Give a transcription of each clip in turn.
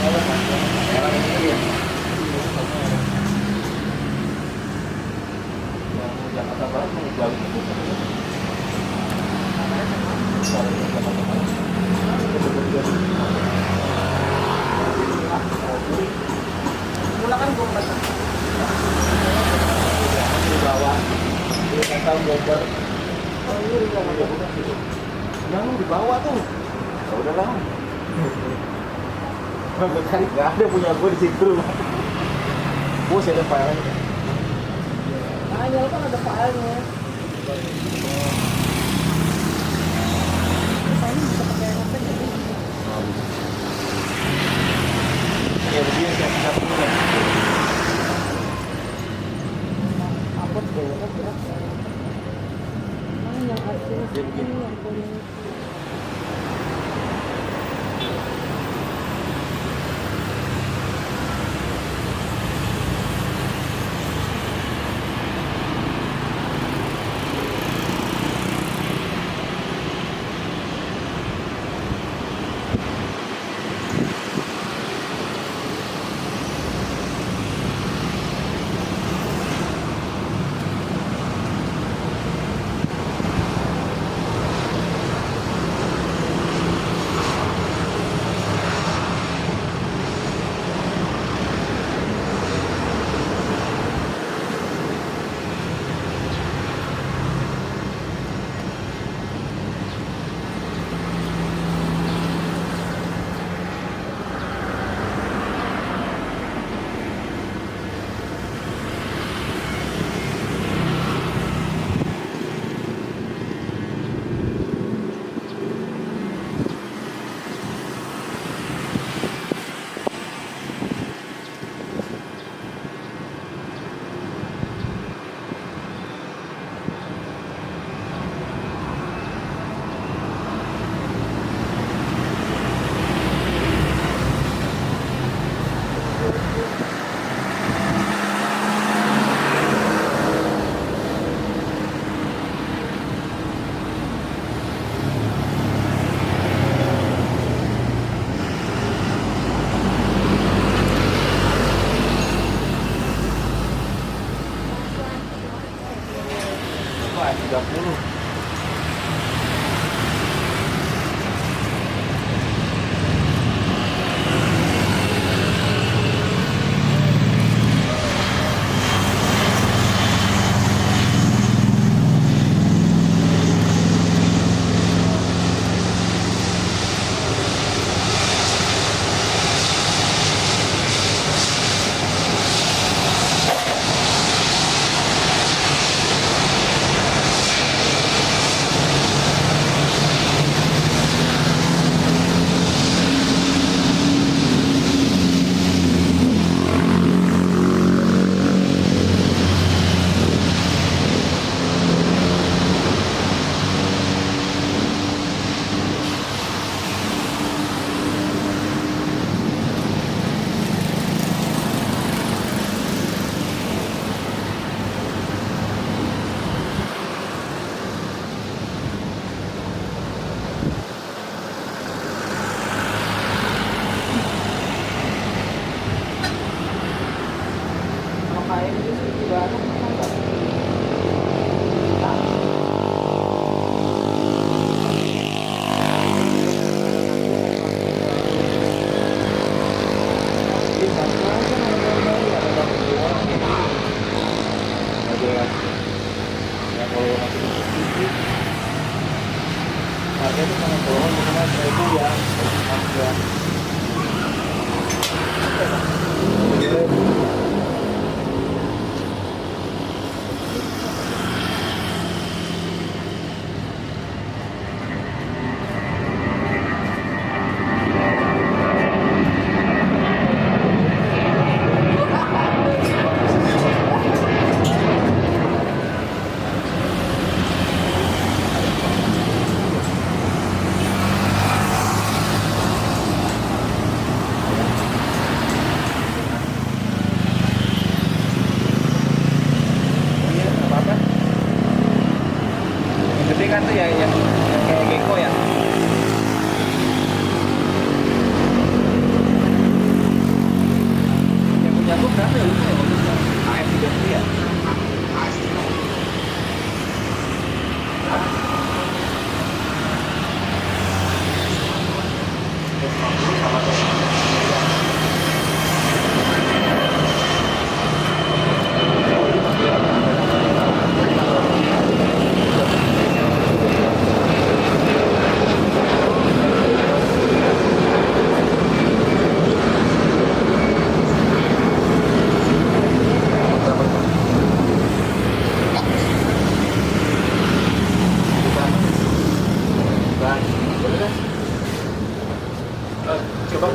Merah ini ya. Jakarta Barat mau jauh itu. Mula kan gue pesan di bawah di kata Bogor. Oh iya bukan gitu. Yang di bawah tuh. Ya udahlah. Nggak ada punya gue di situ. Gue sih ada filenya. Makanya kan ada filenya. Filenya bisa pakai HP jadi. Ya begini siap-siap punya. Upload deh kan berat. Mana yang asli ini yang boleh. Wah, 30. Harga itu sama bohong, cuma itu ya harga.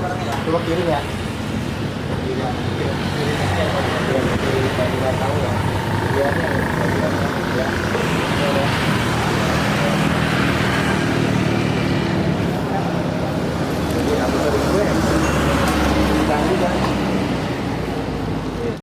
Coba kiri ya. Kiri ya. Kiri nggak tahu ya. Dia ya. Jadi aku sering gue